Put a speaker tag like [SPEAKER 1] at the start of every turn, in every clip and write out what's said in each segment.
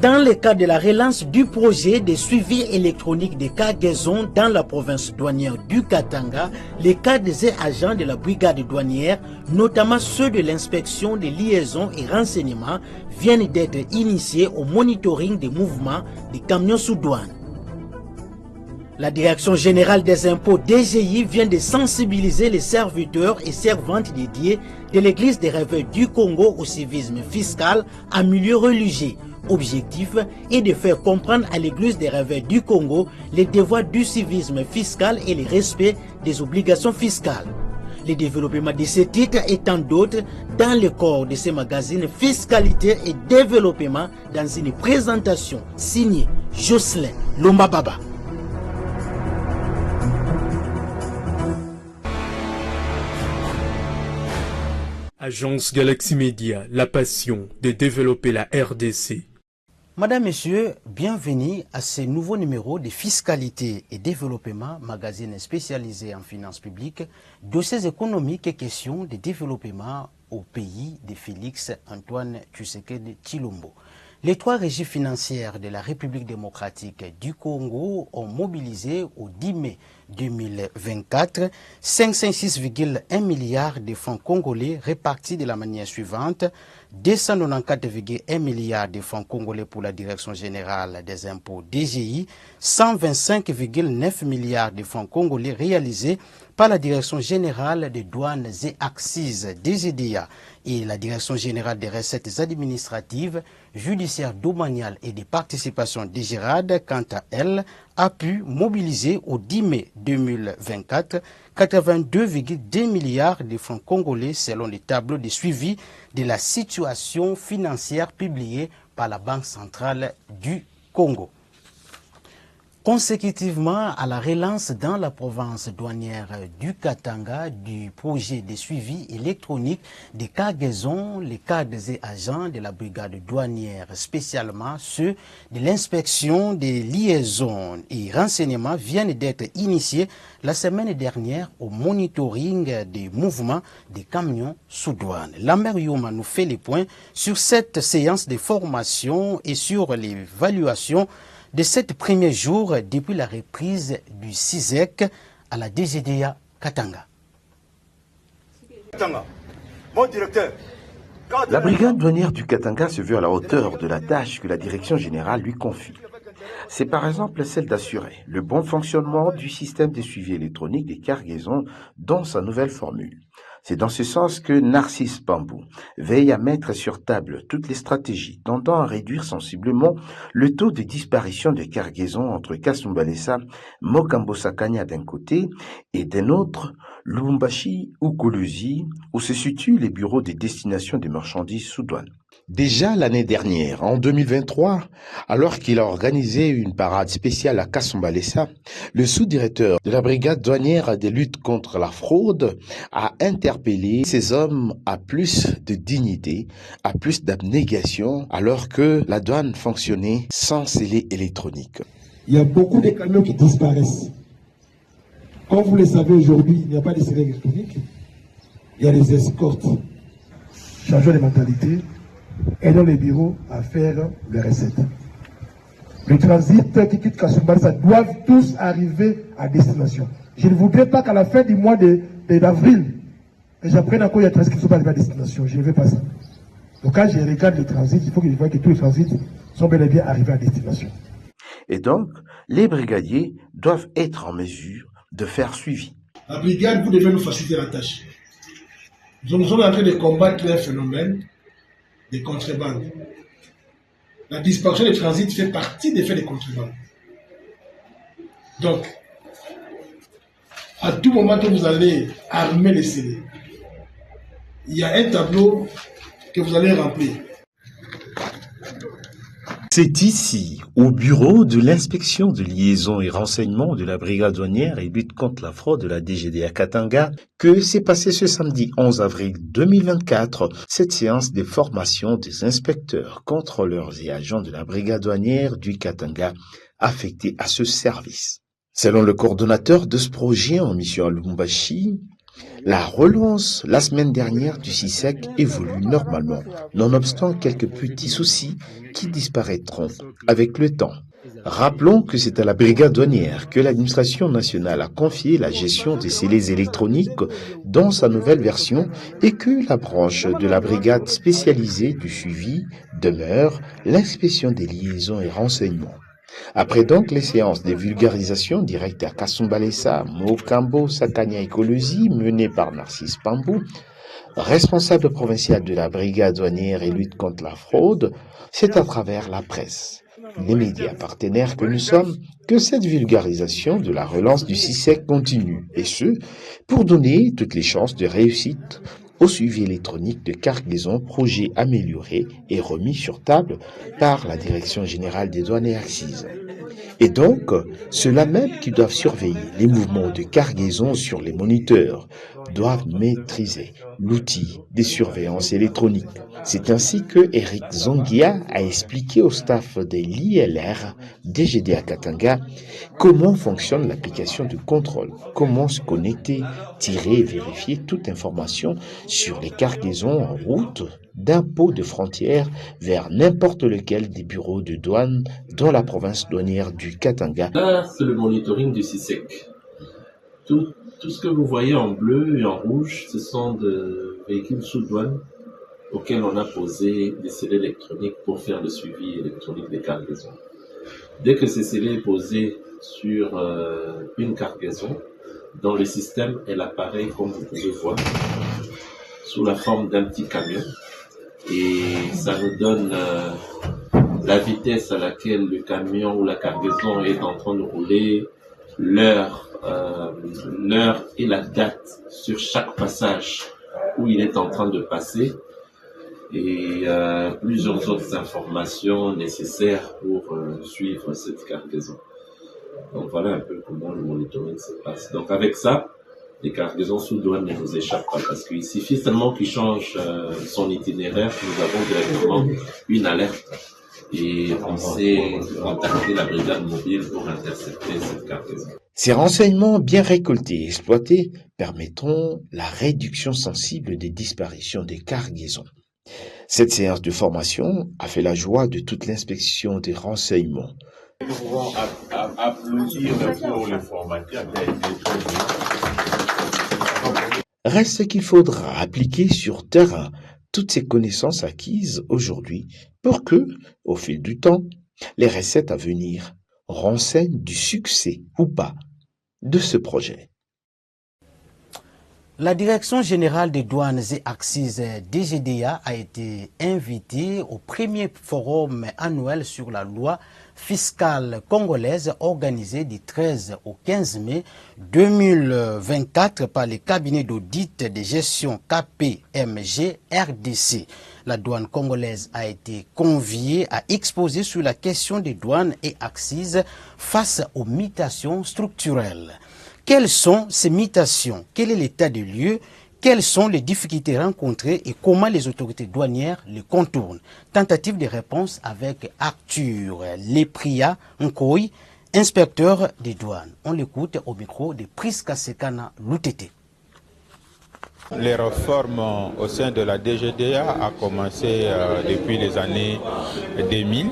[SPEAKER 1] Dans le cadre de la relance du projet de suivi électronique des cargaisons dans la province douanière du Katanga, les cadres et agents de la brigade douanière, notamment ceux de l'inspection des liaisons et renseignements, viennent d'être initiés au monitoring des mouvements des camions sous douane. La Direction générale des impôts DGI vient de sensibiliser les serviteurs et servantes dédiés de l'Église des Réveils du Congo au civisme fiscal en milieu religieux. Objectif est de faire comprendre à l'Église des Réveils du Congo les devoirs du civisme fiscal et le respect des obligations fiscales. Le développement de ces titres et tant d'autres dans le corps de ces magazines Fiscalité et Développement dans une présentation signée Jocelyn Lombababa.
[SPEAKER 2] Agence Galaxy Media, la passion de développer la RDC.
[SPEAKER 1] Madame, Messieurs, bienvenue à ce nouveau numéro de Fiscalité et Développement, magazine spécialisé en finances publiques, dossiers économiques et questions de développement au pays de Félix Antoine Tshisekedi Tshilombo. Les trois régies financières de la République démocratique du Congo ont mobilisé au 10 mai 2024 506,1 milliards de francs congolais répartis de la manière suivante: 294,1 milliards de francs congolais pour la Direction générale des impôts DGI, 125,9 milliards de francs congolais réalisés par la Direction générale des douanes et accises DGDA et la Direction générale des recettes administratives, judiciaires, domaniales et des participations DGRAD, quant à elle, a pu mobiliser au 10 mai 2024 82,2 milliards de francs congolais selon les tableaux de suivi de la situation financière publiés par la Banque centrale du Congo. Consécutivement à la relance dans la province douanière du Katanga du projet de suivi électronique des cargaisons, les cadres et agents de la brigade douanière, spécialement ceux de l'inspection des liaisons et renseignements, viennent d'être initiés la semaine dernière au monitoring des mouvements des camions sous douane. Lambert Youma nous fait les points sur cette séance de formation et sur l'évaluation de 7 premiers jours depuis la reprise du CISEC à la DGDA Katanga.
[SPEAKER 3] La brigade douanière du Katanga se veut à la hauteur de la tâche que la direction générale lui confie. C'est par exemple celle d'assurer le bon fonctionnement du système de suivi électronique des cargaisons dans sa nouvelle formule. C'est dans ce sens que Narcisse Bambou veille à mettre sur table toutes les stratégies tendant à réduire sensiblement le taux de disparition des cargaisons entre Kasumbalesa, Mokambo-Sakanya d'un côté et d'un autre, Lubumbashi ou Kolusi, où se situent les bureaux des destinations des marchandises sous douane. Déjà l'année dernière, en 2023, alors qu'il a organisé une parade spéciale à Kasumbalesa, le sous-directeur de la brigade douanière de lutte contre la fraude a interpellé ces hommes à plus de dignité, à plus d'abnégation, alors que la douane fonctionnait sans scellé électronique.
[SPEAKER 4] Il y a beaucoup de camions qui disparaissent. Comme vous le savez aujourd'hui, il n'y a pas de scellé électronique. Il y a des escortes. Changeons les mentalités. Aidons les bureaux à faire les recettes. Le transit qui quitte Kasumbalesa doivent tous arriver à destination. Je ne voudrais pas qu'à la fin du mois d'avril, j'apprenne encore qu'il y a des transit qui ne sont pas arrivés à destination. Je ne veux pas ça. Donc quand je regarde le transit, il faut que je vois que tous les transits sont bel et bien arrivés à destination.
[SPEAKER 3] Et donc, les brigadiers doivent être en mesure de faire suivi.
[SPEAKER 4] La brigade, vous devez nous faciliter la tâche. Nous sommes en train de combattre un phénomène de contrebande. La disparition des transits fait partie des faits de contrebande. Donc, à tout moment que vous allez armer les scellés, il y a un tableau que vous allez remplir.
[SPEAKER 3] C'est ici, au bureau de l'inspection de liaison et renseignement de la brigade douanière et lutte contre la fraude de la DGDA Katanga, que s'est passé ce samedi 11 avril 2024 cette séance de formation des inspecteurs, contrôleurs et agents de la brigade douanière du Katanga affectés à ce service. Selon le coordonnateur de ce projet en mission à Lubumbashi, La relance la semaine dernière du CISEC évolue normalement, nonobstant quelques petits soucis qui disparaîtront avec le temps. Rappelons que c'est à la brigade douanière que l'administration nationale a confié la gestion des scellés électroniques dans sa nouvelle version et que la branche de la brigade spécialisée du suivi demeure l'inspection des liaisons et renseignements. Après donc les séances de vulgarisation directes à Kasumbalesa, Mokambo, Sakanya Ekolosi menées par Narcisse Pambou, responsable provincial de la brigade douanière et lutte contre la fraude, c'est à travers la presse, les médias partenaires que nous sommes, que cette vulgarisation de la relance du CISEC continue, et ce, pour donner toutes les chances de réussite au suivi électronique de cargaison, projet amélioré et remis sur table par la Direction générale des douanes et accises. Et donc, ceux-là même qui doivent surveiller les mouvements de cargaison sur les moniteurs doivent maîtriser l'outil de surveillance électronique. C'est ainsi que Eric Zongia a expliqué au staff de l'ILR DGD à Katanga comment fonctionne l'application de contrôle, comment se connecter, tirer et vérifier toute information sur les cargaisons en route d'un pot de frontière vers n'importe lequel des bureaux de douane dans la province douanière du Katanga.
[SPEAKER 5] Là, c'est le monitoring du CISEC. Tout ce que vous voyez en bleu et en rouge, ce sont des véhicules sous douane auxquels on a posé des scellés électroniques pour faire le suivi électronique des cargaisons. Dès que ce scellé est posé sur une cargaison, dans le système, elle apparaît, comme vous pouvez voir, sous la forme d'un petit camion. Et ça nous donne la vitesse à laquelle le camion ou la cargaison est en train de rouler, l'heure et la date sur chaque passage où il est en train de passer, et plusieurs autres informations nécessaires pour suivre cette cargaison. Donc voilà un peu comment le monitoring se passe. Donc avec ça, les cargaisons sous douane ne nous échappent pas, parce qu'il suffit seulement qu'il change son itinéraire, nous avons directement une alerte et on sait contacter la brigade mobile pour intercepter cette cargaison.
[SPEAKER 3] Ces renseignements bien récoltés et exploités permettront la réduction sensible des disparitions des cargaisons. Cette séance de formation a fait la joie de toute l'inspection des renseignements.
[SPEAKER 6] Nous pouvons applaudir pour le formateur qui a été très bien.
[SPEAKER 3] Reste ce qu'il faudra appliquer sur terrain toutes ces connaissances acquises aujourd'hui pour que, au fil du temps, les recettes à venir renseignent du succès ou pas de ce projet.
[SPEAKER 1] La Direction générale des douanes et accises DGDA a été invitée au premier forum annuel sur la loi fiscale congolaise organisé du 13 au 15 mai 2024 par les cabinets d'audit de gestion KPMG RDC. La douane congolaise a été conviée à exposer sur la question des douanes et accises face aux mutations structurelles. Quelles sont ces mutations? Quel est l'état des lieux? Quelles sont les difficultés rencontrées et comment les autorités douanières les contournent? Tentative de réponse avec Arthur Lepria Nkoy, inspecteur des douanes. On l'écoute au micro de Priska Sekana Loutete.
[SPEAKER 7] Les réformes au sein de la DGDA a commencé depuis les années 2000.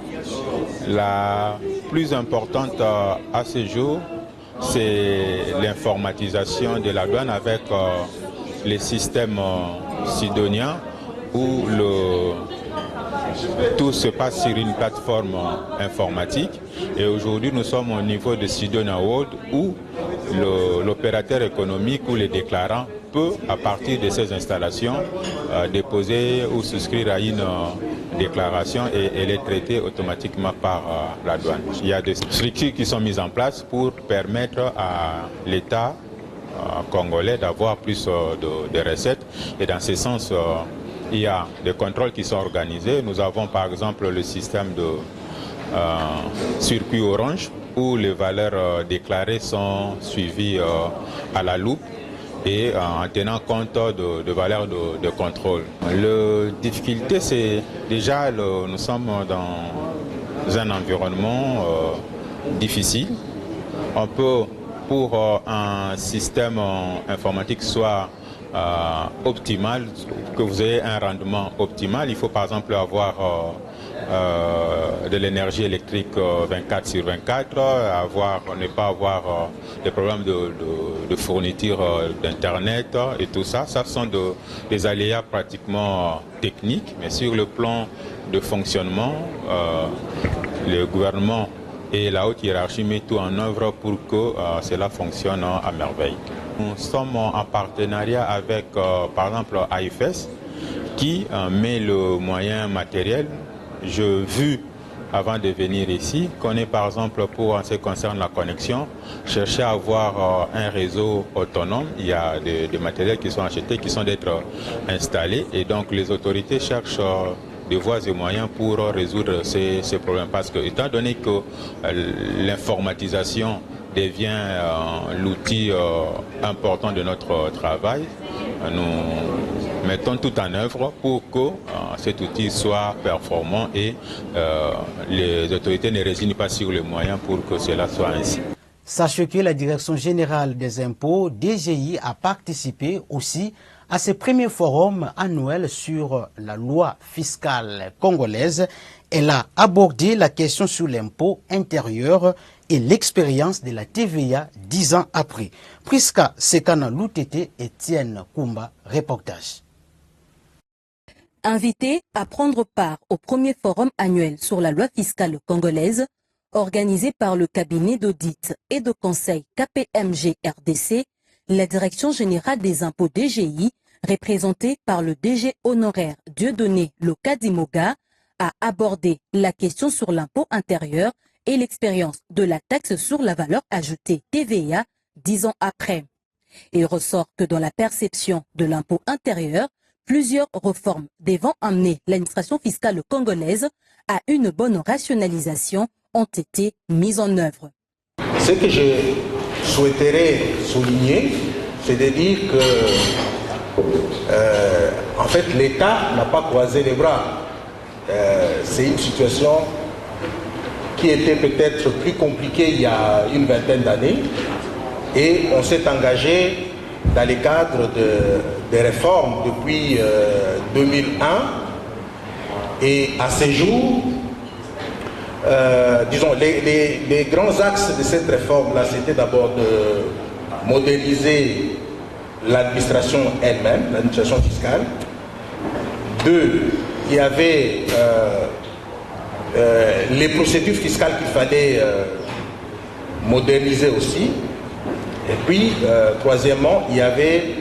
[SPEAKER 7] La plus importante à ce jour, c'est l'informatisation de la douane avec les systèmes sidoniens où tout se passe sur une plateforme informatique. Et aujourd'hui, nous sommes au niveau de Sidonia World où l'opérateur économique ou les déclarants peut, à partir de ces installations, déposer ou souscrire à une déclaration et elle est traitée automatiquement par la douane. Il y a des structures qui sont mises en place pour permettre à l'État congolais d'avoir plus de recettes. Et dans ce sens, il y a des contrôles qui sont organisés. Nous avons par exemple le système de circuit orange où les valeurs déclarées sont suivies à la loupe et en tenant compte de valeurs de contrôle. La difficulté, c'est déjà, nous sommes dans un environnement difficile. On peut pour un système informatique soit optimal, que vous ayez un rendement optimal, il faut par exemple avoir de l'énergie électrique 24 sur 24, ne pas avoir des problèmes de fourniture d'internet et tout ça. Ça sont des aléas pratiquement techniques, mais sur le plan de fonctionnement, le gouvernement et la haute hiérarchie mettent tout en œuvre pour que cela fonctionne à merveille. Nous sommes en partenariat avec, par exemple, AFS, qui met le moyen matériel. J'ai vu, avant de venir ici, qu'on est, par exemple, pour en ce qui concerne la connexion, chercher à avoir un réseau autonome. Il y a des matériels qui sont achetés, qui sont d'être installés, et donc les autorités cherchent des voies et moyens pour résoudre ces problèmes. Parce que, étant donné que l'informatisation devient l'outil important de notre travail, nous mettons tout en œuvre pour que cet outil soit performant et les autorités ne résignent pas sur les moyens pour que cela soit ainsi.
[SPEAKER 1] Sachez que la Direction générale des impôts, DGI, a participé aussi à ce premier forum annuel sur la loi fiscale congolaise. Elle a abordé la question sur l'impôt intérieur et l'expérience de la TVA 10 ans après. Priska Sekana Loutete, Etienne Kumba, reportage.
[SPEAKER 8] Invité à prendre part au premier forum annuel sur la loi fiscale congolaise, organisé par le cabinet d'audit et de conseil KPMG RDC, la Direction générale des impôts DGI, représentée par le DG honoraire Dieudonné Lokadimoga, a abordé la question sur l'impôt intérieur et l'expérience de la taxe sur la valeur ajoutée TVA 10 ans après. Il ressort que dans la perception de l'impôt intérieur, plusieurs réformes devant amener l'administration fiscale congolaise à une bonne rationalisation ont été mises en œuvre.
[SPEAKER 9] Ce que je souhaiterais souligner, c'est de dire que en fait, l'État n'a pas croisé les bras. C'est une situation qui était peut-être plus compliquée il y a une vingtaine d'années et on s'est engagé dans le cadre des réformes depuis 2001 et à ce jour, disons, les grands axes de cette réforme-là, c'était d'abord de moderniser l'administration elle-même, l'administration fiscale. 2, il y avait les procédures fiscales qu'il fallait moderniser aussi. Et puis, troisièmement, il y avait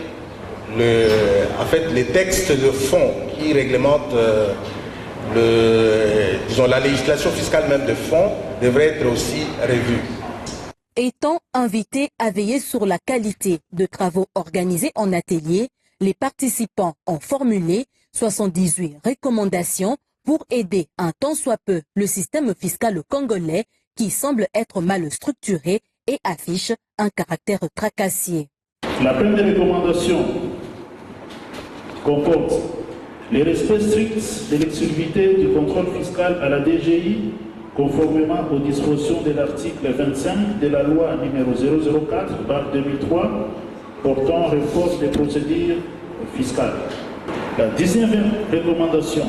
[SPEAKER 9] les textes de fond qui réglementent la législation fiscale même de fond devrait être aussi revue.
[SPEAKER 8] Étant invités à veiller sur la qualité de travaux organisés en atelier, les participants ont formulé 78 recommandations pour aider un tant soit peu le système fiscal congolais qui semble être mal structuré et affiche un caractère tracassier.
[SPEAKER 10] La première recommandation comporte le respect strict de l'exclusivité du contrôle fiscal à la DGI conformément aux dispositions de l'article 25 de la loi numéro 004/2003 portant réforme des procédures fiscales. La 10e recommandation,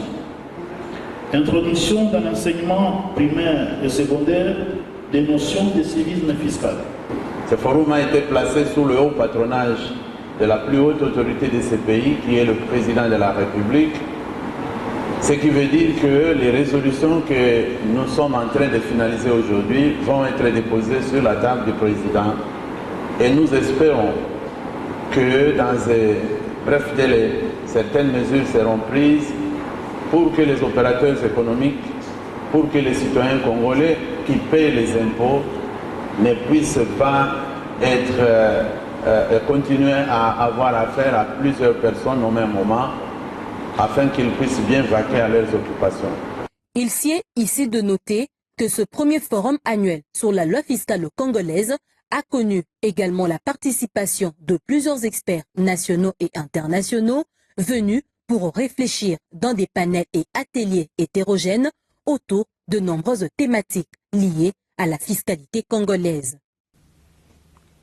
[SPEAKER 10] introduction dans l'enseignement primaire et secondaire des notions de civisme fiscal.
[SPEAKER 11] Ce forum a été placé sous le haut patronage de la plus haute autorité de ce pays, qui est le président de la République. Ce qui veut dire que les résolutions que nous sommes en train de finaliser aujourd'hui vont être déposées sur la table du président. Et nous espérons que dans un bref délai, certaines mesures seront prises pour que les opérateurs économiques, pour que les citoyens congolais qui paient les impôts ne puissent pas continuer à avoir affaire à plusieurs personnes au même moment, afin qu'ils puissent bien vaquer à leurs occupations.
[SPEAKER 8] Il sied ici de noter que ce premier forum annuel sur la loi fiscale congolaise a connu également la participation de plusieurs experts nationaux et internationaux venus pour réfléchir dans des panels et ateliers hétérogènes autour de nombreuses thématiques liées à la fiscalité congolaise.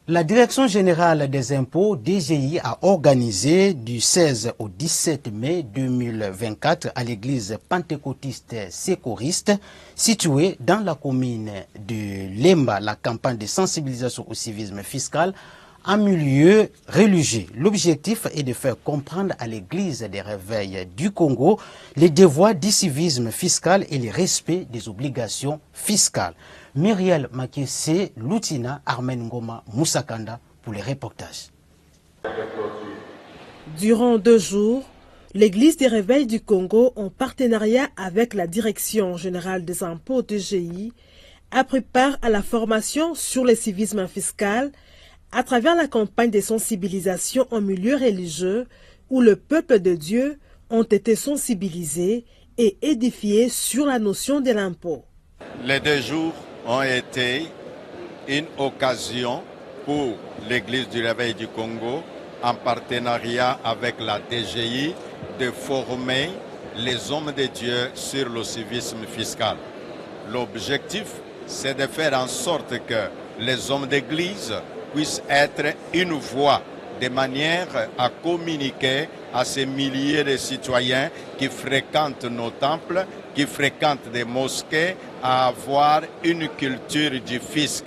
[SPEAKER 1] La Direction générale des impôts, DGI, a organisé du 16 au 17 mai 2024 à l'église pentecôtiste sécoriste située dans la commune de Lemba la campagne de sensibilisation au civisme fiscal en milieu religieux. L'objectif est de faire comprendre à l'église des réveils du Congo les devoirs du civisme fiscal et le respect des obligations fiscales. Myriel Makese, Loutina, Armen Ngoma, Moussakanda pour les reportages.
[SPEAKER 12] Durant 2 jours, l'Église des Réveils du Congo, en partenariat avec la Direction générale des impôts DGI, a pris part à la formation sur le civisme fiscal à travers la campagne de sensibilisation en milieu religieux où le peuple de Dieu ont été sensibilisés et édifiés sur la notion de l'impôt.
[SPEAKER 13] Les 2 jours ont été une occasion pour l'Église du Réveil du Congo, en partenariat avec la DGI, de former les hommes de Dieu sur le civisme fiscal. L'objectif, c'est de faire en sorte que les hommes d'Église puissent être une voix de manière à communiquer à ces milliers de citoyens qui fréquentent nos temples, qui fréquentent des mosquées, à avoir une culture du fisc.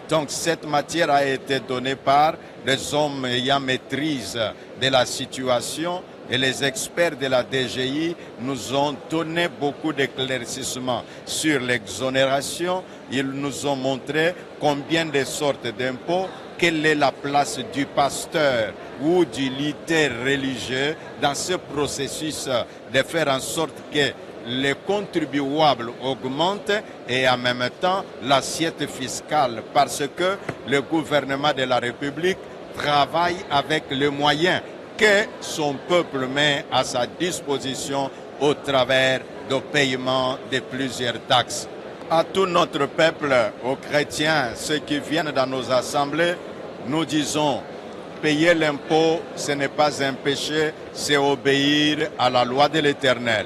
[SPEAKER 13] Donc cette matière a été donnée par les hommes ayant maîtrise de la situation et les experts de la DGI nous ont donné beaucoup d'éclaircissements sur l'exonération. Ils nous ont montré combien de sortes d'impôts, quelle est la place du pasteur ou du leader religieux dans ce processus de faire en sorte que les contribuables augmentent et en même temps l'assiette fiscale, parce que le gouvernement de la République travaille avec les moyens que son peuple met à sa disposition au travers du paiement de plusieurs taxes. À tout notre peuple, aux chrétiens, ceux qui viennent dans nos assemblées, nous disons, payer l'impôt, ce n'est pas un péché, c'est obéir à la loi de l'Éternel.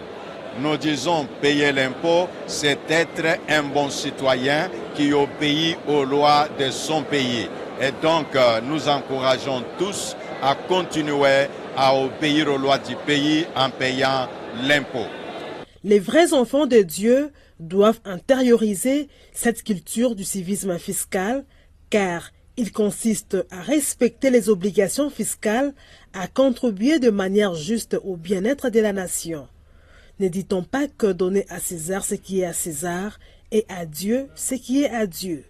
[SPEAKER 13] Nous disons, payer l'impôt, c'est être un bon citoyen qui obéit aux lois de son pays. Et donc, nous encourageons tous à continuer à obéir aux lois du pays en payant l'impôt.
[SPEAKER 12] Les vrais enfants de Dieu doivent intérioriser cette culture du civisme fiscal, car il consiste à respecter les obligations fiscales, à contribuer de manière juste au bien-être de la nation. Ne dit-on pas que donner à César ce qui est à César et à Dieu ce qui est à Dieu?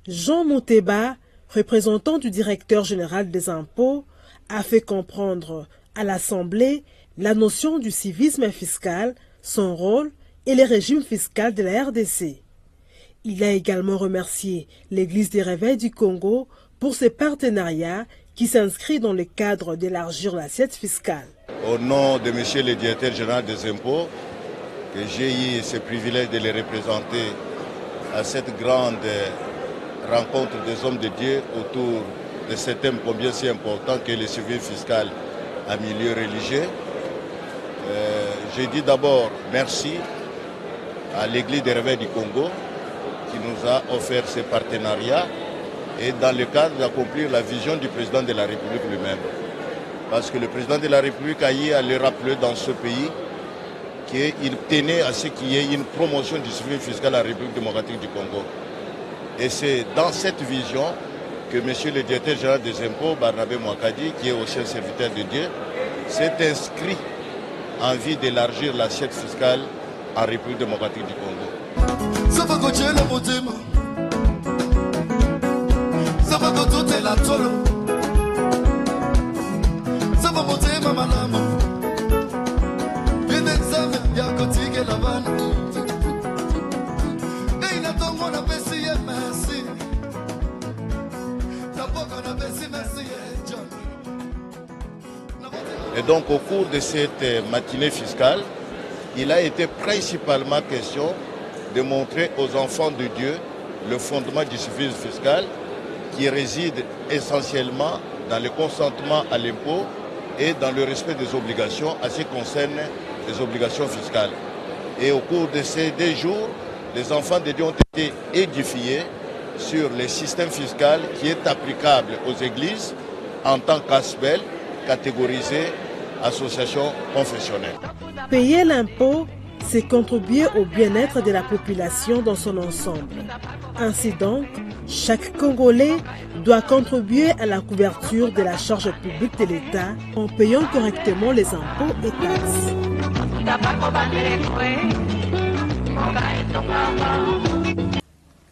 [SPEAKER 12] Jean Mouteba, représentant du directeur général des impôts, a fait comprendre à l'Assemblée la notion du civisme fiscal, son rôle et le régime fiscal de la RDC. Il a également remercié l'Église des Réveils du Congo pour ses partenariats qui s'inscrit dans le cadre d'élargir l'assiette fiscale.
[SPEAKER 13] Au nom de M. le directeur général des impôts, que j'ai eu ce privilège de les représenter à cette grande rencontre des hommes de Dieu autour de ce thème combien si important que le suivi fiscal en milieu religieux. Je dis d'abord merci à l'Église des Réveils du Congo qui nous a offert ce partenariat et dans le cadre d'accomplir la vision du président de la République lui-même. Parce que le président de la République a eu à le rappeler dans ce pays qu'il tenait à ce qu'il y ait une promotion du suivi fiscal à la République démocratique du Congo. Et c'est dans cette vision que M. le directeur général des impôts, Barnabé Mouakadi, qui est aussi un serviteur de Dieu, s'est inscrit en vue d'élargir l'assiette fiscale en République démocratique du Congo. Et donc au cours de cette matinée fiscale, il a été principalement question de montrer aux enfants de Dieu le fondement du civisme fiscal qui réside essentiellement dans le consentement à l'impôt et dans le respect des obligations à ce qui concerne les obligations fiscales. Et au cours de ces 2 jours, les enfants de Dieu ont été édifiés sur le système fiscal qui est applicable aux églises en tant qu'ASBEL, catégorisé association confessionnelle.
[SPEAKER 12] Payer l'impôt, c'est contribuer au bien-être de la population dans son ensemble. Ainsi donc, chaque Congolais doit contribuer à la couverture de la charge publique de l'État en payant correctement les impôts et taxes.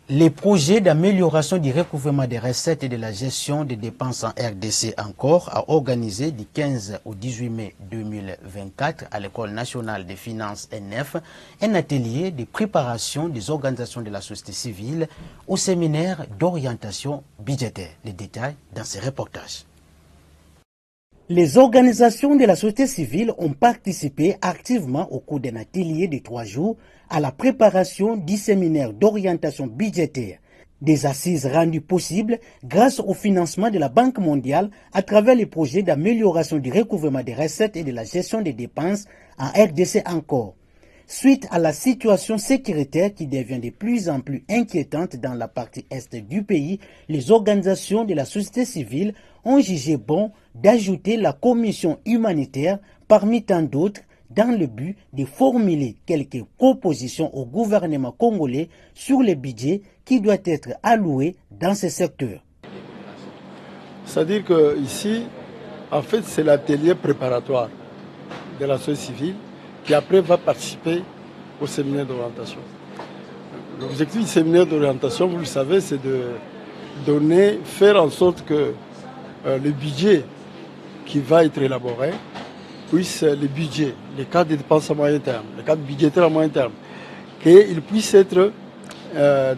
[SPEAKER 1] Les projets d'amélioration du recouvrement des recettes et de la gestion des dépenses en RDC encore a organisé du 15 au 18 mai 2024 à l'École nationale des finances NF un atelier de préparation des organisations de la société civile au séminaire d'orientation budgétaire. Les détails dans ces reportages. Les organisations de la société civile ont participé activement au cours d'un atelier de 3 jours à la préparation du séminaire d'orientation budgétaire, des assises rendues possibles grâce au financement de la Banque mondiale à travers les projets d'amélioration du recouvrement des recettes et de la gestion des dépenses en RDC encore. Suite à la situation sécuritaire qui devient de plus en plus inquiétante dans la partie est du pays, les organisations de la société civile ont jugé bon d'ajouter la commission humanitaire parmi tant d'autres dans le but de formuler quelques propositions au gouvernement congolais sur le budget qui doit être alloué dans ce secteur.
[SPEAKER 14] C'est-à-dire qu'ici, en fait, c'est l'atelier préparatoire de la société civile qui après va participer au séminaire d'orientation. L'objectif du séminaire d'orientation, vous le savez, c'est de faire en sorte que le budget qui va être élaboré puisse, le budget, les cadres de dépenses à moyen terme, les cadres budgétaires à moyen terme, qu'il puisse être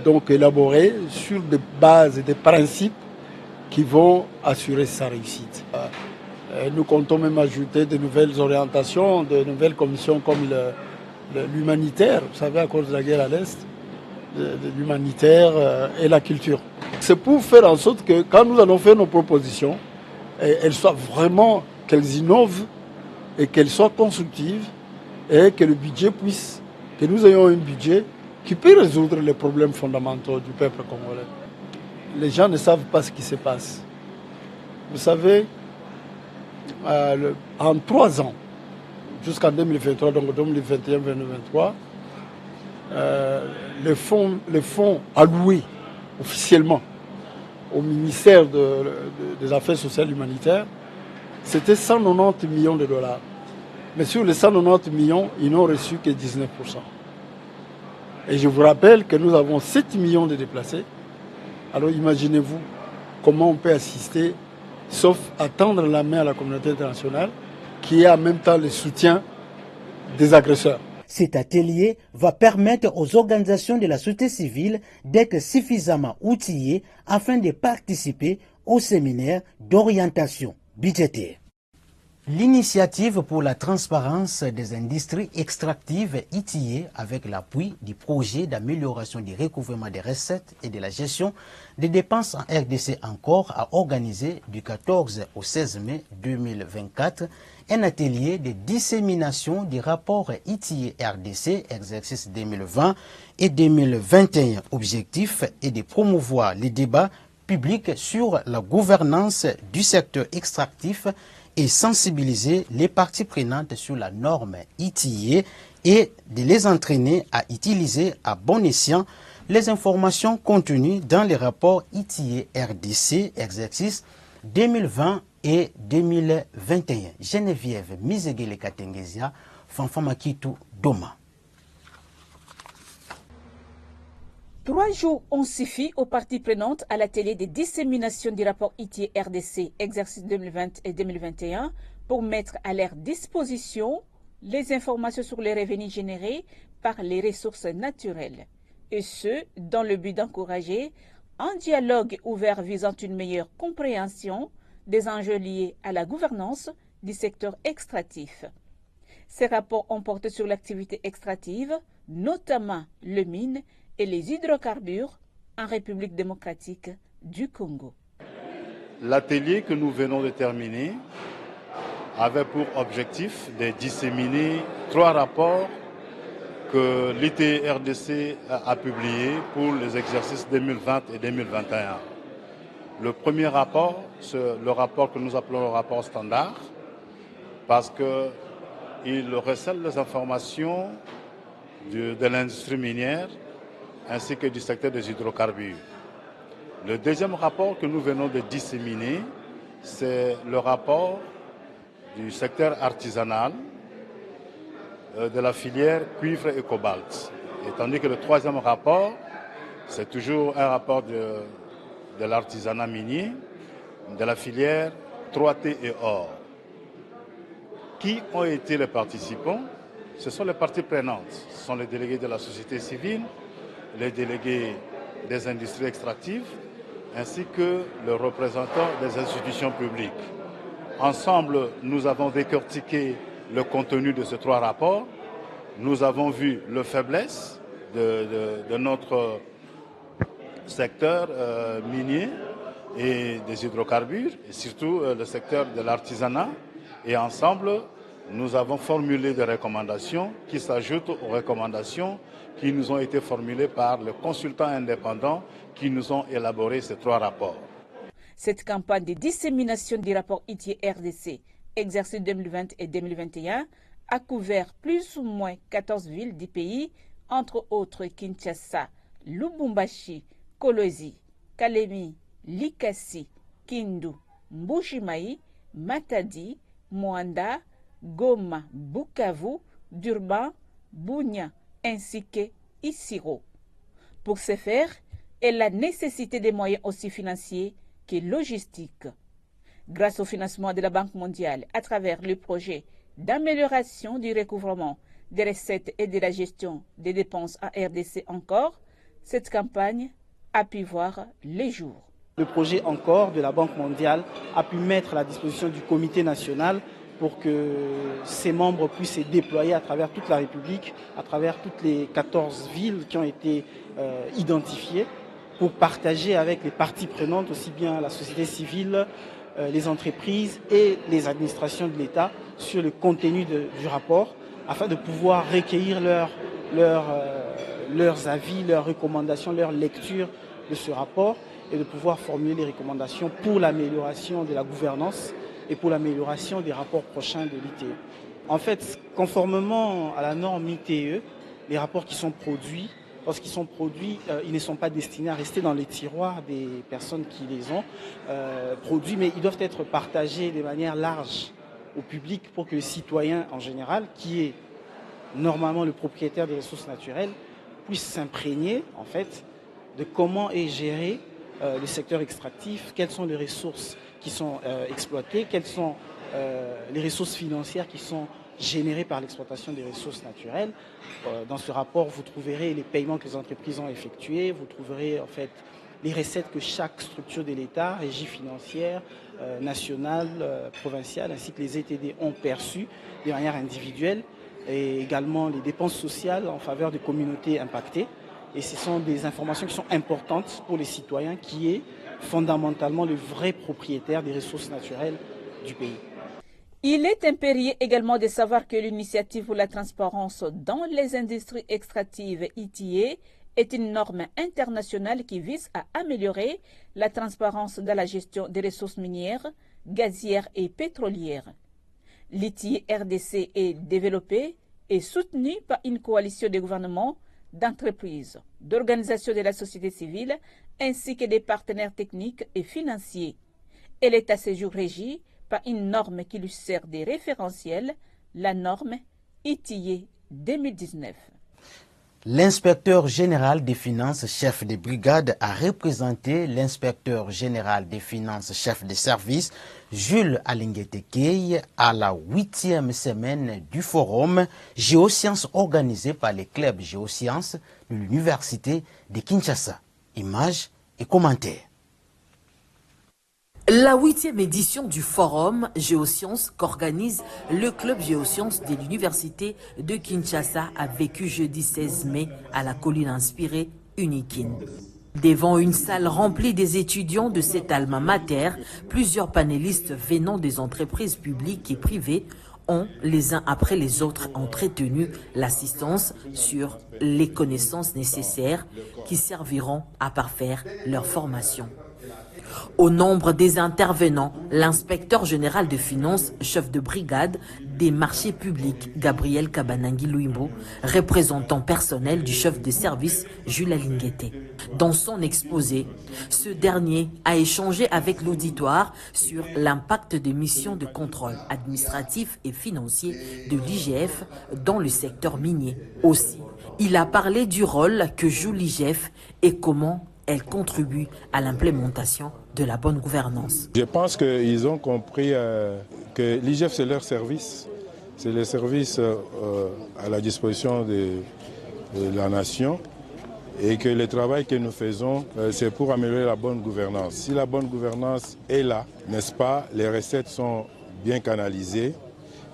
[SPEAKER 14] donc élaboré sur des bases et des principes qui vont assurer sa réussite. Nous comptons même ajouter de nouvelles orientations, de nouvelles commissions comme l'humanitaire, vous savez, à cause de la guerre à l'Est, l'humanitaire et la culture. C'est pour faire en sorte que quand nous allons faire nos propositions, elles soient vraiment, qu'elles innovent et qu'elles soient constructives et que le budget puisse, que nous ayons un budget qui peut résoudre les problèmes fondamentaux du peuple congolais. Les gens ne savent pas ce qui se passe. Vous savez, en 3 ans, jusqu'en 2023, donc 2021-2023, les fonds alloués officiellement au ministère des Affaires sociales et humanitaires, c'était 190 millions de dollars. Mais sur les 190 millions, ils n'ont reçu que 19%. Et je vous rappelle que nous avons 7 millions de déplacés. Alors imaginez-vous comment on peut assister, sauf à tendre la main à la communauté internationale, qui est en même temps le soutien des agresseurs.
[SPEAKER 1] Cet atelier va permettre aux organisations de la société civile d'être suffisamment outillées afin de participer au séminaire d'orientation budgétaire. L'initiative pour la transparence des industries extractives ITIE, avec l'appui du projet d'amélioration du recouvrement des recettes et de la gestion des dépenses en RDC encore, a organisé du 14 au 16 mai 2024 un atelier de dissémination du rapport ITIE RDC exercice 2020 et 2021. Objectif est de promouvoir les débats publics sur la gouvernance du secteur extractif et sensibiliser les parties prenantes sur la norme ITIE et de les entraîner à utiliser à bon escient les informations contenues dans les rapports ITIE RDC exercice 2020 et 2021. Geneviève Mizegele Katengesia, Fanfama Kitu Doma.
[SPEAKER 15] 3 jours ont suffi aux parties prenantes à l'atelier de dissémination du rapport ITIE RDC exercice 2020 et 2021 pour mettre à leur disposition les informations sur les revenus générés par les ressources naturelles, et ce, dans le but d'encourager un dialogue ouvert visant une meilleure compréhension des enjeux liés à la gouvernance du secteur extractif. Ces rapports ont porté sur l'activité extractive, notamment le mine et les hydrocarbures en République démocratique du Congo.
[SPEAKER 16] L'atelier que nous venons de terminer avait pour objectif de disséminer 3 rapports que l'ITRDC a publié pour les exercices 2020 et 2021. Le premier rapport, c'est le rapport que nous appelons le rapport standard, parce qu'il recèle les informations de l'industrie minière ainsi que du secteur des hydrocarbures. Le deuxième rapport que nous venons de disséminer, c'est le rapport du secteur artisanal, de la filière cuivre et cobalt. Et tandis que le troisième rapport, c'est toujours un rapport de l'artisanat minier, de la filière 3T et or. Qui ont été les participants? Ce sont les parties prenantes. Ce sont les délégués de la société civile, les délégués des industries extractives, ainsi que les représentants des institutions publiques. Ensemble, nous avons décortiqué le contenu de ces trois rapports. Nous avons vu les faiblesses de notre secteur minier et des hydrocarbures, et surtout le secteur de l'artisanat. Et ensemble, nous avons formulé des recommandations qui s'ajoutent aux recommandations qui nous ont été formulées par les consultants indépendants qui nous ont élaboré ces trois rapports.
[SPEAKER 15] Cette campagne de dissémination du rapport ITIE-RDC, exercice 2020 et 2021, a couvert plus ou moins 14 villes du pays, entre autres Kinshasa, Lubumbashi, Kolwezi, Kalemi, Likasi, Kindu, Mbujimayi, Matadi, Moanda, Goma, Bukavu, Durban, Bunia, ainsi que Isiro. Pour ce faire, elle a nécessité des moyens aussi financiers que logistiques. Grâce au financement de la Banque mondiale à travers le projet d'amélioration du recouvrement des recettes et de la gestion des dépenses en RDC encore, cette campagne a pu voir les jours.
[SPEAKER 17] Le projet encore de la Banque mondiale a pu mettre à la disposition du comité national pour que ses membres puissent se déployer à travers toute la République, à travers toutes les 14 villes qui ont été identifiées, pour partager avec les parties prenantes, aussi bien la société civile, les entreprises et les administrations de l'État, sur le contenu du rapport, afin de pouvoir recueillir leurs avis, leurs recommandations, leurs lectures de ce rapport, et de pouvoir formuler les recommandations pour l'amélioration de la gouvernance et pour l'amélioration des rapports prochains de l'ITE. En fait, conformément à la norme ITE, les rapports qui sont produits, lorsqu'ils sont produits, ils ne sont pas destinés à rester dans les tiroirs des personnes qui les ont produits, mais ils doivent être partagés de manière large au public pour que le citoyen en général, qui est normalement le propriétaire des ressources naturelles, puisse s'imprégner en fait de comment est géré le secteur extractif, quelles sont les ressources qui sont exploitées, quelles sont les ressources financières qui sont générées par l'exploitation des ressources naturelles. Dans ce rapport, vous trouverez les paiements que les entreprises ont effectués, vous trouverez en fait les recettes que chaque structure de l'État, régie financière, nationale, provinciale, ainsi que les ETD ont perçues de manière individuelle, et également les dépenses sociales en faveur des communautés impactées. Et ce sont des informations qui sont importantes pour les citoyens, qui est fondamentalement le vrai propriétaire des ressources naturelles du pays.
[SPEAKER 15] Il est impérieux également de savoir que l'initiative pour la transparence dans les industries extractives ITIE est une norme internationale qui vise à améliorer la transparence dans la gestion des ressources minières, gazières et pétrolières. L'ITIE RDC est développée et soutenue par une coalition de gouvernements, d'entreprises, d'organisations de la société civile ainsi que des partenaires techniques et financiers. Elle est à ce jour régie par une norme qui lui sert de référentiel, la norme ITIE 2019.
[SPEAKER 1] L'inspecteur général des finances, chef de brigade, a représenté l'inspecteur général des finances, chef de service, Jules Alinguete-Key, à la 8e semaine du forum Géosciences organisé par les clubs Géosciences de l'Université de Kinshasa. Images et commentaires.
[SPEAKER 18] La 8e édition du forum Géosciences qu'organise le club Géosciences de l'Université de Kinshasa a vécu jeudi 16 mai à la colline inspirée Unikin. Devant une salle remplie des étudiants de cet alma mater, plusieurs panélistes venant des entreprises publiques et privées ont, les uns après les autres, entretenu l'assistance sur les connaissances nécessaires qui serviront à parfaire leur formation. Au nombre des intervenants, l'inspecteur général de finances, chef de brigade des marchés publics, Gabriel Kabanangi Luimbo, représentant personnel du chef de service, Jules Alinguete. Dans son exposé, ce dernier a échangé avec l'auditoire sur l'impact des missions de contrôle administratif et financier de l'IGF dans le secteur minier. Aussi, il a parlé du rôle que joue l'IGF et comment elle contribue à l'implémentation de la bonne gouvernance.
[SPEAKER 19] Je pense qu'ils ont compris que l'IGF, c'est leur service. C'est le service à la disposition de la nation et que le travail que nous faisons, c'est pour améliorer la bonne gouvernance. Si la bonne gouvernance est là, n'est-ce pas, les recettes sont bien canalisées,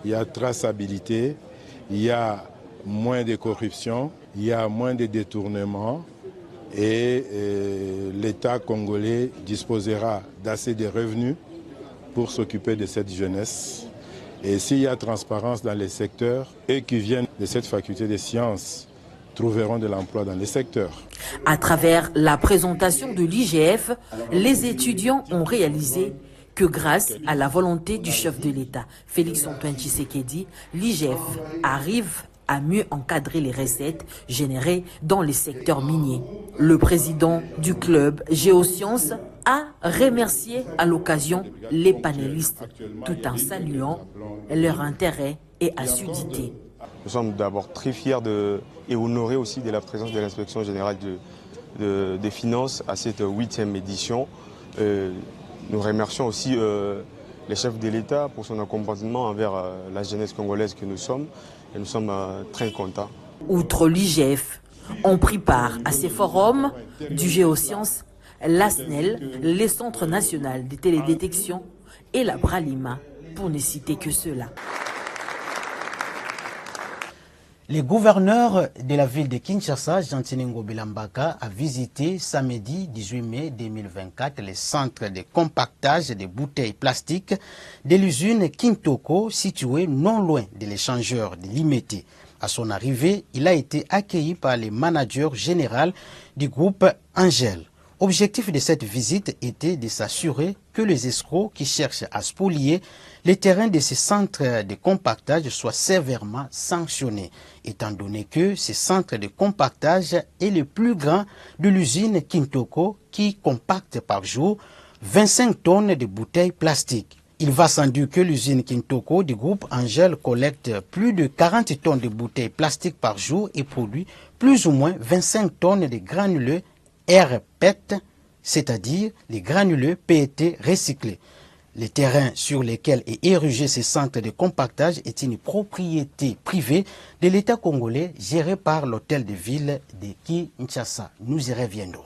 [SPEAKER 19] il y a traçabilité, il y a moins de corruption, il y a moins de détournements. Et l'État congolais disposera d'assez de revenus pour s'occuper de cette jeunesse. Et s'il y a transparence dans les secteurs, eux qui viennent de cette faculté des sciences trouveront de l'emploi dans les secteurs.
[SPEAKER 18] À travers la présentation de l'IGF, les étudiants ont réalisé que grâce à la volonté du chef de l'État, Félix-Antoine Tshisekedi, l'IGF arrive à mieux encadrer les recettes générées dans les secteurs miniers. Le président du club Géosciences a remercié à l'occasion les panélistes tout en saluant leur intérêt et assiduité.
[SPEAKER 20] Nous sommes d'abord très fiers et honorés aussi de la présence de l'inspection générale des finances à cette 8e édition. Nous remercions aussi les chefs de l'État pour son accompagnement envers la jeunesse congolaise que nous sommes. Et nous sommes très contents.
[SPEAKER 18] Outre l'IGF, ont pris part à ces forums du Géosciences, l'ASNEL, les Centres nationaux de télédétection et la Bralima, pour ne citer que ceux-là.
[SPEAKER 1] Le gouverneur de la ville de Kinshasa, Jean-Tiningo Bilambaka, a visité samedi 18 mai 2024 le centre de compactage des bouteilles plastiques de l'usine Kintoko, située non loin de l'échangeur de Limete. À son arrivée, il a été accueilli par le manager général du groupe Angel. Objectif de cette visite était de s'assurer que les escrocs qui cherchent à spolier les terrains de ces centres de compactage soient sévèrement sanctionnés, étant donné que ce centre de compactage est le plus grand de l'usine Kintoko qui compacte par jour 25 tonnes de bouteilles plastiques. Il va sans dire que l'usine Kintoko du groupe Angel collecte plus de 40 tonnes de bouteilles plastiques par jour et produit plus ou moins 25 tonnes de granuleux RPET, c'est-à-dire les granuleux PET recyclés. Les terrains sur lesquels est érigé ce centre de compactage est une propriété privée de l'État congolais gérée par l'hôtel de ville de Kinshasa. Nous y reviendrons.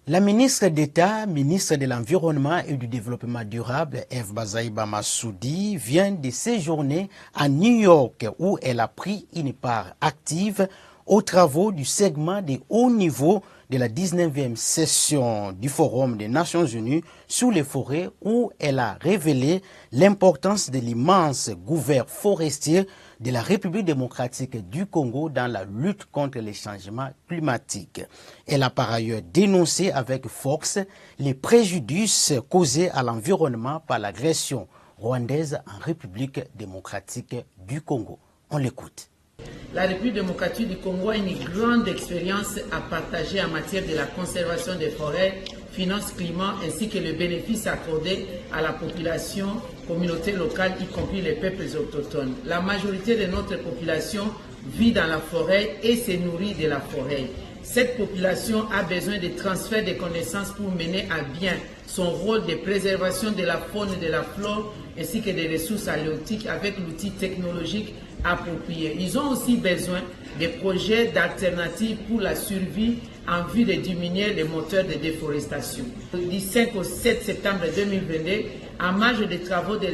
[SPEAKER 1] La ministre d'État, ministre de l'Environnement et du Développement durable, Eve Bazaïba Massoudi, vient de séjourner à New York où elle a pris une part active aux travaux du segment de haut niveau de la 19e session du Forum des Nations Unies sur les forêts où elle a révélé l'importance de l'immense couvert forestier de la République démocratique du Congo dans la lutte contre les changements climatiques. Elle a par ailleurs dénoncé avec force les préjudices causés à l'environnement par l'agression rwandaise en République démocratique du Congo. On l'écoute.
[SPEAKER 21] La République démocratique du Congo a une grande expérience à partager en matière de la conservation des forêts, finances, climat, ainsi que le bénéfice accordé à la population, communauté locale, y compris les peuples autochtones. La majorité de notre population vit dans la forêt et se nourrit de la forêt. Cette population a besoin de transfert de connaissances pour mener à bien son rôle de préservation de la faune et de la flore, ainsi que des ressources halieutiques avec l'outil technologique approprié. Ils ont aussi besoin de projets d'alternatives pour la survie en vue de diminuer les moteurs de déforestation. Du 5 au 7 septembre 2022, en marge des travaux de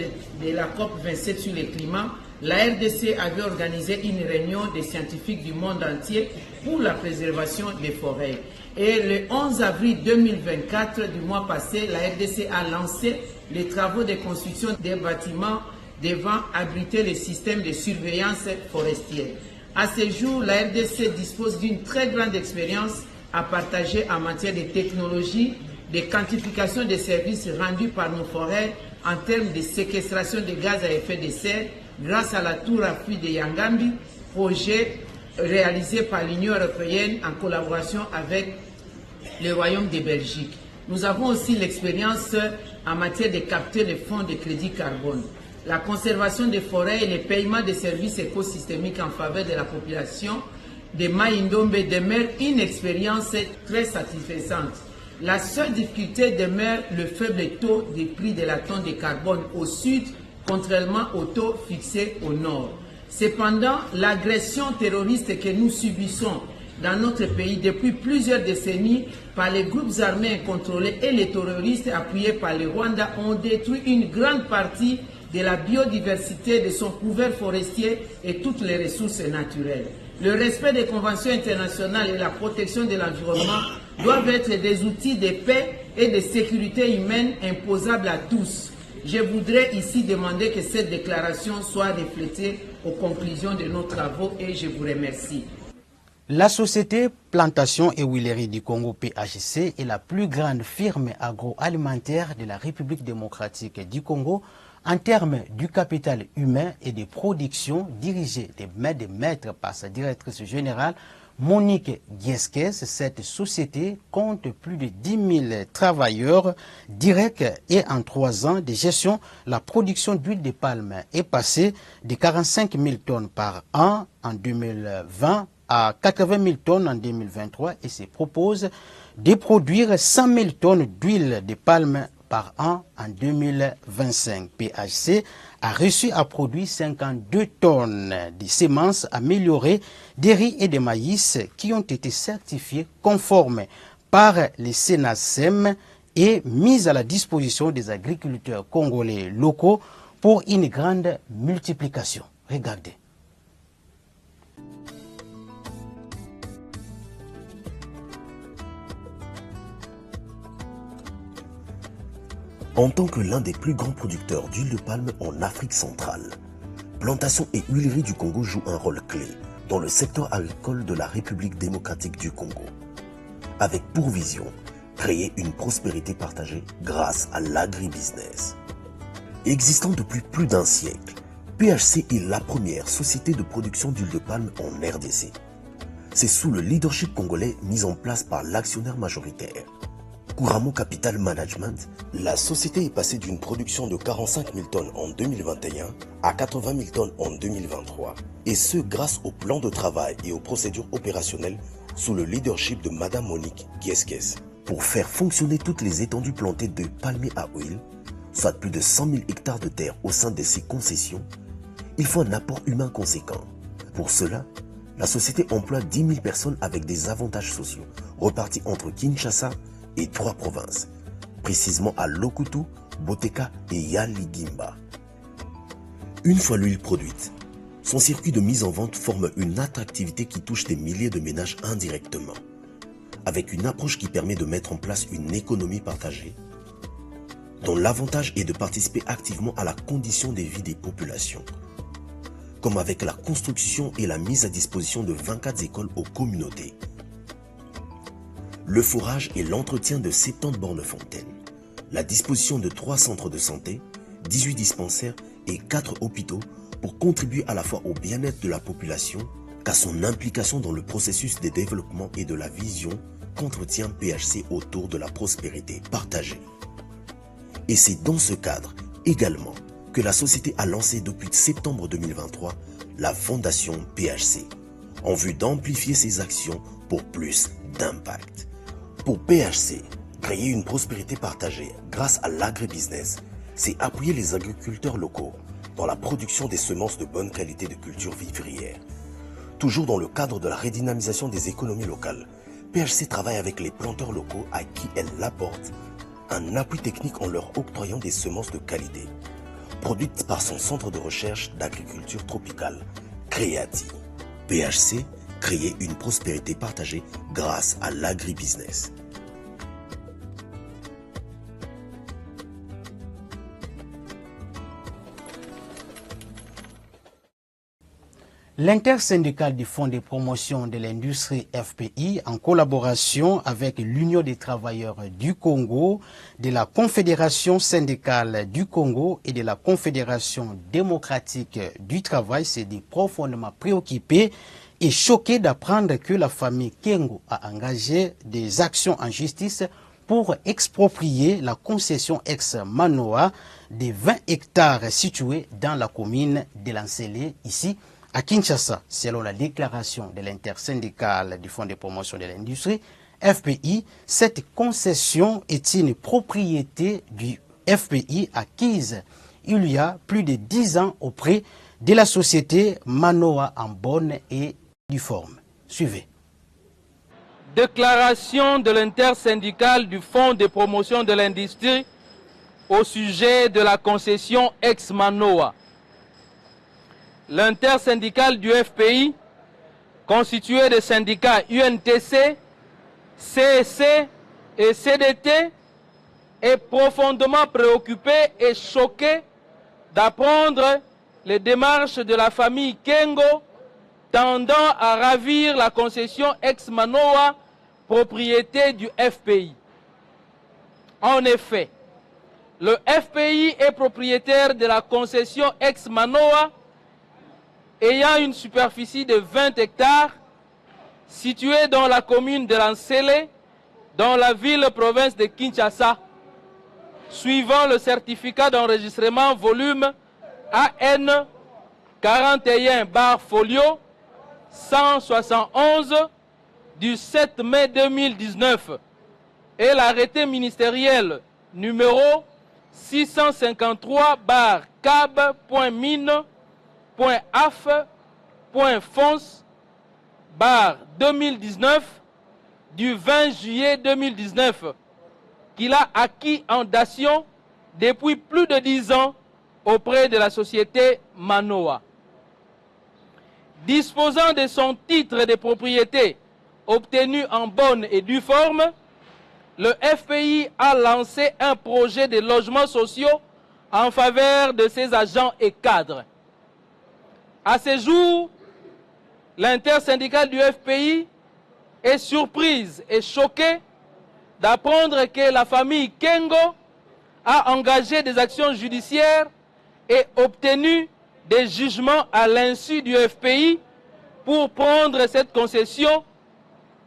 [SPEAKER 21] la COP27 sur le climat, la RDC avait organisé une réunion des scientifiques du monde entier pour la préservation des forêts. Et le 11 avril 2024 du mois passé, la RDC a lancé les travaux de construction des bâtiments devant abriter les systèmes de surveillance forestière. À ce jour, la RDC dispose d'une très grande expérience à partager en matière de technologie, de quantification des services rendus par nos forêts en termes de séquestration de gaz à effet de serre grâce à la tour à puits de Yangambi, projet réalisé par l'Union européenne en collaboration avec le Royaume de Belgique. Nous avons aussi l'expérience en matière de capter les fonds de crédit carbone. La conservation des forêts et le paiement des services écosystémiques en faveur de la population de Mai-Ndombe demeure une expérience très satisfaisante. La seule difficulté demeure le faible taux de prix de la tonne de carbone au sud, contrairement au taux fixé au nord. Cependant, l'agression terroriste que nous subissons dans notre pays depuis plusieurs décennies par les groupes armés incontrôlés et les terroristes appuyés par le Rwanda ont détruit une grande partie de la biodiversité de son couvert forestier et toutes les ressources naturelles. Le respect des conventions internationales et la protection de l'environnement doivent être des outils de paix et de sécurité humaine imposables à tous. Je voudrais ici demander que cette déclaration soit reflétée aux conclusions de nos travaux et je vous remercie.
[SPEAKER 1] La société Plantation et Huileries du Congo PHC est la plus grande firme agroalimentaire de la République démocratique du Congo en termes du capital humain et de production dirigée de main de maître par sa directrice générale Monique Gieskes. Cette société compte plus de 10 000 travailleurs directs et en 3 ans de gestion, la production d'huile de palme est passée de 45 000 tonnes par an en 2020 à 80 000 tonnes en 2023 et se propose de produire 100 000 tonnes d'huile de palme par an en 2025. PHC a reçu à produire 52 tonnes de semences améliorées de riz et de maïs qui ont été certifiées conformes par les SENASEM et mises à la disposition des agriculteurs congolais locaux pour une grande multiplication. Regardez.
[SPEAKER 2] En tant que l'un des plus grands producteurs d'huile de palme en Afrique centrale, Plantation et Huileries du Congo jouent un rôle clé dans le secteur agricole de la République démocratique du Congo, avec pour vision créer une prospérité partagée grâce à l'agribusiness. Existant depuis plus d'1 siècle, PHC est la première société de production d'huile de palme en RDC. C'est sous le leadership congolais mis en place par l'actionnaire majoritaire, Kuramo Capital Management, la société est passée d'une production de 45 000 tonnes en 2021 à 80 000 tonnes en 2023, et ce grâce au plan de travail et aux procédures opérationnelles sous le leadership de Madame Monique Gieskes. Pour faire fonctionner toutes les étendues plantées de palmiers à huile, soit plus de 100 000 hectares de terre au sein de ces concessions, il faut un apport humain conséquent. Pour cela, la société emploie 10 000 personnes avec des avantages sociaux repartis entre Kinshasa et 3 provinces, précisément à Lokutu, Boteka et Yaligimba. Une fois l'huile produite, son circuit de mise en vente forme une attractivité qui touche des milliers de ménages indirectement, avec une approche qui permet de mettre en place une économie partagée, dont l'avantage est de participer activement à la condition de vie des populations, comme avec la construction et la mise à disposition de 24 écoles aux communautés, le forage et l'entretien de 70 bornes fontaines, la disposition de 3 centres de santé, 18 dispensaires et 4 hôpitaux pour contribuer à la fois au bien-être de la population qu'à son implication dans le processus de développement et de la vision qu'entretient PHC autour de la prospérité partagée. Et c'est dans ce cadre également que la société a lancé depuis septembre 2023 la Fondation PHC, en vue d'amplifier ses actions pour plus d'impact. Pour PHC, créer une prospérité partagée grâce à l'agribusiness, c'est appuyer les agriculteurs locaux dans la production des semences de bonne qualité de cultures vivrières. Toujours dans le cadre de la redynamisation des économies locales, PHC travaille avec les planteurs locaux à qui elle apporte un appui technique en leur octroyant des semences de qualité, produites par son centre de recherche d'agriculture tropicale, Créati. PHC, créer une prospérité partagée grâce à l'agribusiness.
[SPEAKER 1] L'intersyndicale du Fonds de promotion de l'industrie FPI, en collaboration avec l'Union des travailleurs du Congo, de la Confédération syndicale du Congo et de la Confédération démocratique du travail, s'est dit profondément préoccupée et choquée d'apprendre que la famille Kengo a engagé des actions en justice pour exproprier la concession ex-Manoa des 20 hectares situés dans la commune de Lansele, ici à Kinshasa. Selon la déclaration de l'intersyndicale du Fonds de promotion de l'industrie, FPI, cette concession est une propriété du FPI acquise il y a plus de 10 ans auprès de la société Manoa en bonne et due forme. Suivez.
[SPEAKER 4] Déclaration de l'intersyndicale du Fonds de promotion de l'industrie au sujet de la concession ex-Manoa. L'intersyndicale du FPI, constituée de syndicats UNTC, CSC et CDT, est profondément préoccupée et choquée d'apprendre les démarches de la famille Kengo tendant à ravir la concession ex-Manoa, propriété du FPI. En effet, le FPI est propriétaire de la concession ex-Manoa ayant une superficie de 20 hectares située dans la commune de Lansele, dans la ville-province de Kinshasa, suivant le certificat d'enregistrement volume AN 41/folio 171 du 7 mai 2019 et l'arrêté ministériel numéro 653-cab.min.af.fonce/2019 du 20 juillet 2019 qu'il a acquis en dation depuis plus de 10 ans auprès de la société Manoa. Disposant de son titre de propriété obtenu en bonne et due forme, le FPI a lancé un projet de logements sociaux en faveur de ses agents et cadres. À ce jour, l'intersyndicale du FPI est surprise et choquée d'apprendre que la famille Kengo a engagé des actions judiciaires et obtenu des jugements à l'insu du FPI pour prendre cette concession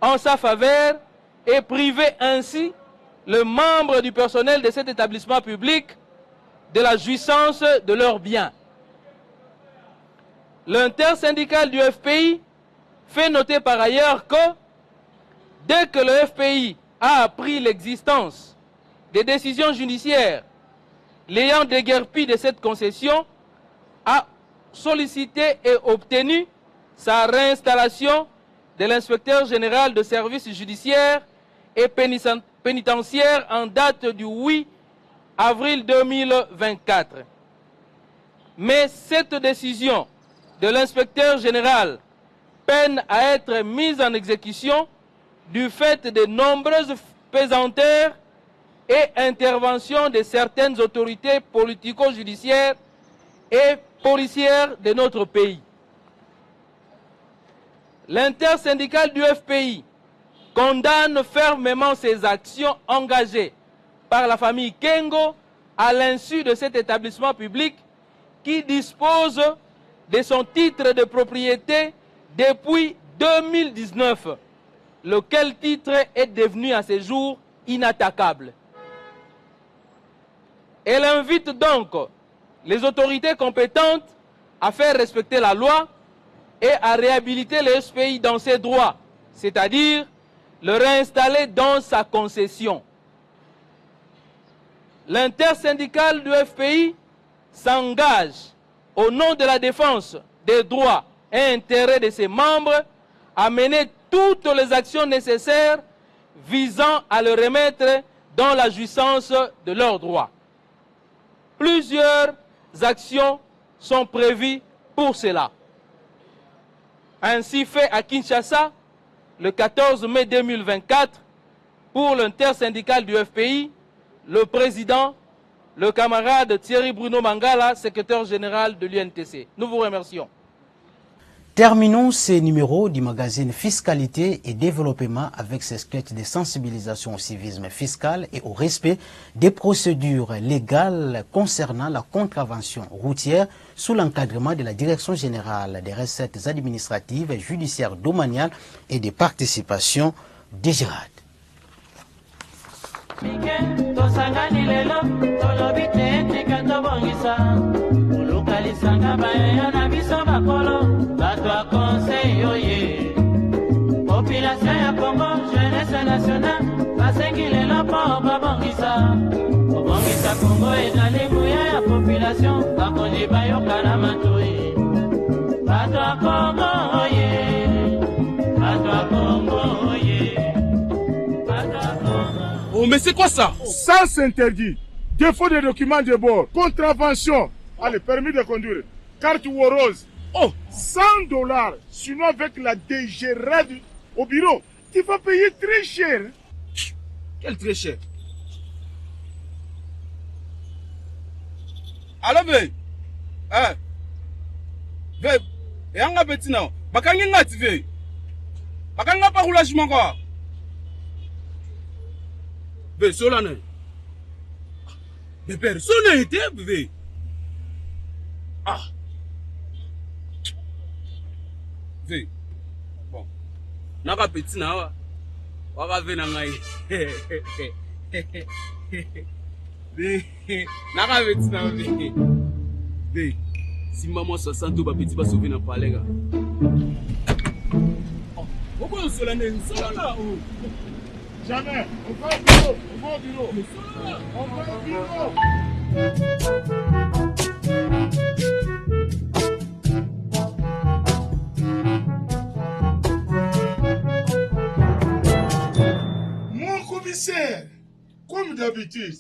[SPEAKER 4] en sa faveur et priver ainsi le membre du personnel de cet établissement public de la jouissance de leurs biens. L'intersyndicale du FPI fait noter par ailleurs que dès que le FPI a appris l'existence des décisions judiciaires l'ayant déguerpi de cette concession, a sollicité et obtenu sa réinstallation de l'inspecteur général de services judiciaires et pénitentiaires en date du 8 avril 2024. Mais cette décision de l'inspecteur général peine à être mise en exécution du fait de nombreuses pesanteurs et interventions de certaines autorités politico-judiciaires et policières de notre pays. L'intersyndicale du FPI condamne fermement ces actions engagées par la famille Kengo à l'insu de cet établissement public qui dispose de son titre de propriété depuis 2019, lequel titre est devenu à ce jour inattaquable. Elle invite donc les autorités compétentes à faire respecter la loi et à réhabiliter le FPI dans ses droits, c'est-à-dire le réinstaller dans sa concession. L'intersyndicale du FPI s'engage au nom de la défense des droits et intérêts de ses membres à mener toutes les actions nécessaires visant à le remettre dans la jouissance de leurs droits. Plusieurs actions sont prévues pour cela. Ainsi fait à Kinshasa, le 14 mai 2024, pour l'intersyndicale du FPI, le président, le camarade Thierry Bruno Mangala, secrétaire général de l'UNTC. Nous vous remercions.
[SPEAKER 1] Terminons ces numéros du magazine Fiscalité et Développement avec ces sketchs de sensibilisation au civisme fiscal et au respect des procédures légales concernant la contravention routière sous l'encadrement de la Direction générale des recettes administratives, judiciaires, domaniales et des participations DGRAD.
[SPEAKER 5] Population ya Congo, jeunesse nationale, basengilelo po babongisa. Babongisa Congo ezali nguya ya population, bakonzi bayoka na matoi. Bato ya Congo oye, bato ya Congo oye, bato ya Congo.
[SPEAKER 22] Oh mais c'est quoi ça?
[SPEAKER 23] Sens interdit, défaut de documents de bord, contravention, allez, permis de conduire, carte rose. Oh, $100. Sinon, avec la DGRAD au bureau, tu vas payer très cher.
[SPEAKER 22] Quel très cher? Alors, mais, hein? Mais, et on a petit non. Bakangi ngati ve. Bakanga pa roulagement quoi. Mais solane. Mais personne n'était ve. Ah. Ve. Bon. Naka petit na wa ve na ngai. Naka petit na ve. Ve. Si maman 60 ba petit ba sauver na palega. Oh, pourquoi on là oh.
[SPEAKER 23] Jamais. On va au bureau. On va au bureau. On va au bureau. Commissaire, comme d'habitude.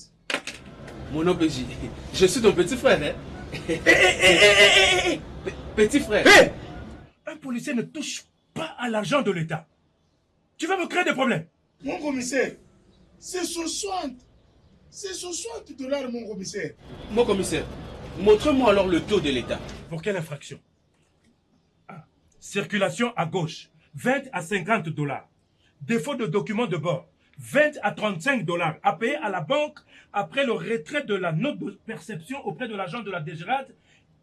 [SPEAKER 22] Mon OPJ, je suis ton petit frère, hein? Petit frère.
[SPEAKER 24] Hey! Un policier ne touche pas à l'argent de l'État. Tu vas me créer des problèmes.
[SPEAKER 23] Mon commissaire, c'est 60. C'est $60, mon commissaire.
[SPEAKER 22] Mon commissaire, montre-moi alors le taux de l'État.
[SPEAKER 24] Pour quelle infraction? Circulation à gauche, $20 à $50. Défaut de documents de bord, $20 à $35 à payer à la banque après le retrait de la note de perception auprès de l'agent de la DGRAD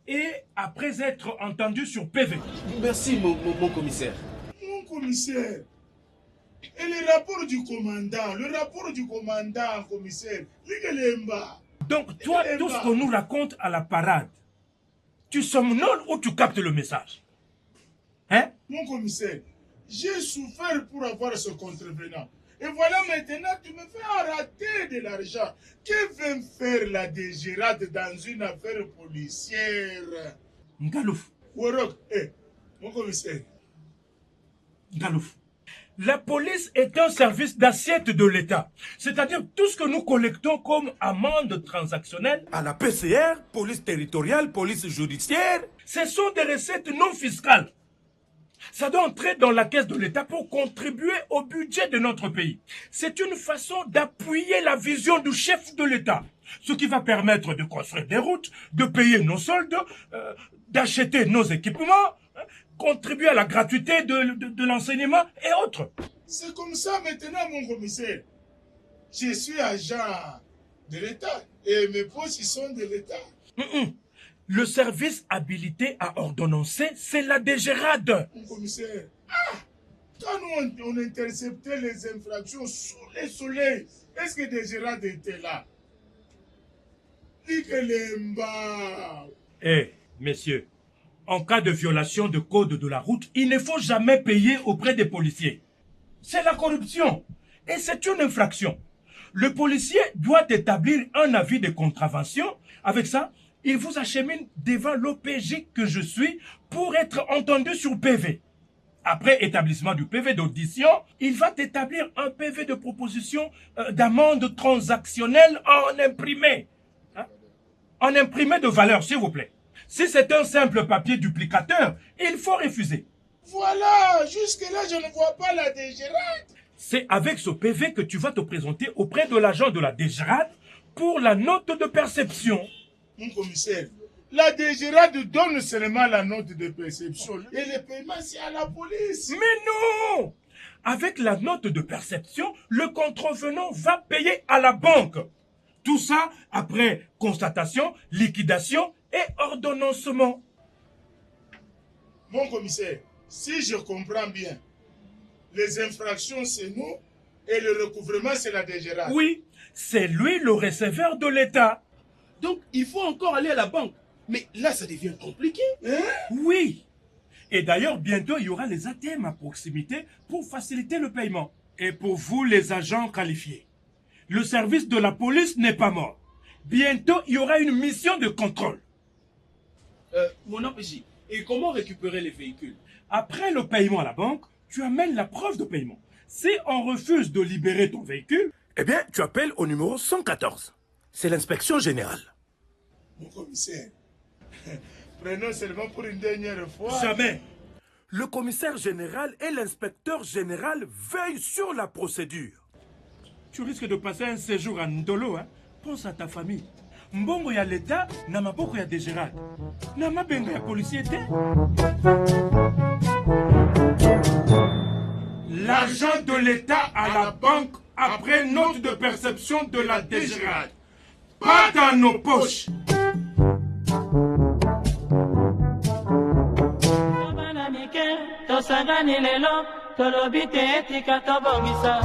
[SPEAKER 24] et après être entendu sur PV.
[SPEAKER 22] Merci, mon commissaire.
[SPEAKER 23] Mon commissaire, et le rapport du commandant, commissaire,
[SPEAKER 24] donc toi, tout ce qu'on nous raconte à la parade, tu somnoles ou tu captes le message? Hein?
[SPEAKER 23] Mon commissaire, j'ai souffert pour avoir ce contrevenant. Et voilà maintenant, tu me fais rater de l'argent. Que vient faire la DGRAD dans une affaire policière?
[SPEAKER 24] Ngalouf.
[SPEAKER 23] Worok, mon commissaire.
[SPEAKER 24] Ngalouf. La police est un service d'assiette de l'État. C'est-à-dire tout ce que nous collectons comme amende transactionnelle à la PCR, police territoriale, police judiciaire, ce sont des recettes non fiscales. Ça doit entrer dans la caisse de l'État pour contribuer au budget de notre pays. C'est une façon d'appuyer la vision du chef de l'État. Ce qui va permettre de construire des routes, de payer nos soldes, d'acheter nos équipements, contribuer à la gratuité de l'enseignement et autres.
[SPEAKER 23] C'est comme ça maintenant, mon commissaire. Je suis agent de l'État et mes postes sont de l'État.
[SPEAKER 24] Le service habilité à ordonnancer, c'est la DGRAD.
[SPEAKER 23] Mon commissaire, quand nous on interceptait les infractions sous le soleil, est-ce que DGRAD était là?
[SPEAKER 24] Messieurs, en cas de violation de code de la route, il ne faut jamais payer auprès des policiers. C'est la corruption et c'est une infraction. Le policier doit établir un avis de contravention. Avec ça, il vous achemine devant l'OPJ que je suis pour être entendu sur PV. Après établissement du PV d'audition, il va établir un PV de proposition d'amende transactionnelle en imprimé. En imprimé de valeur, s'il vous plaît. Si c'est un simple papier duplicateur, il faut refuser.
[SPEAKER 23] Voilà, jusque-là, je ne vois pas la DGRAD.
[SPEAKER 24] C'est avec ce PV que tu vas te présenter auprès de l'agent de la DGRAD pour la note de perception.
[SPEAKER 23] Mon commissaire, La DGRAD donne seulement la note de perception et le paiement c'est à la police.
[SPEAKER 24] Mais non! Avec la note de perception, le contrevenant va payer à la banque. Tout ça après constatation, liquidation et ordonnancement.
[SPEAKER 23] Mon commissaire, si je comprends bien, les infractions c'est nous et le recouvrement c'est la DGRAD.
[SPEAKER 24] Oui, c'est lui le receveur de l'État.
[SPEAKER 22] Donc il faut encore aller à la banque. Mais là ça devient compliqué.
[SPEAKER 24] Oui. Et d'ailleurs, bientôt, il y aura les ATM à proximité pour faciliter le paiement. Et pour vous, les agents qualifiés, le service de la police n'est pas mort. Bientôt, il y aura une mission de contrôle.
[SPEAKER 22] Mon OPJ, et comment récupérer les véhicules?
[SPEAKER 24] Après le paiement à la banque, tu amènes la preuve de paiement. Si on refuse de libérer ton véhicule, eh bien, tu appelles au numéro 114. C'est l'inspection générale.
[SPEAKER 23] Mon commissaire, prenons seulement pour une dernière fois.
[SPEAKER 24] Jamais. Le commissaire général et l'inspecteur général veillent sur la procédure. Tu risques de passer un séjour à Ndolo, hein? Pense à ta famille. Mbongo ya l'État, na maboko ya DGRAD. Na mabenga ya policier te. L'argent de l'État à la banque après note de perception de la DGRAD. Pas dans nos poches.
[SPEAKER 5] Tosangani lelo tolobi te etika tobongisa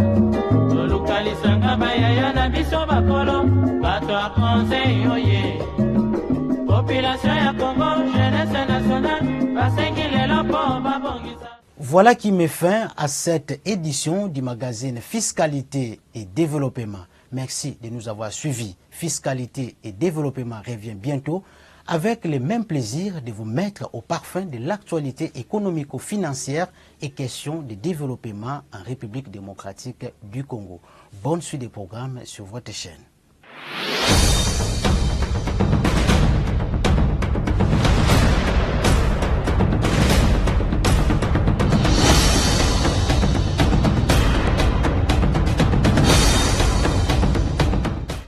[SPEAKER 5] tolukalisanga bayaya na biso bakolo bato ya conseil oye population ya Congo jeunesse nationale basengi lelo po babongisa.
[SPEAKER 1] Voilà qui met fin à cette édition du magazine Fiscalité et Développement. Merci de nous avoir suivis. Fiscalité et Développement revient bientôt avec le même plaisir de vous mettre au parfum de l'actualité économico-financière et questions de développement en République démocratique du Congo. Bonne suite des programmes sur votre chaîne.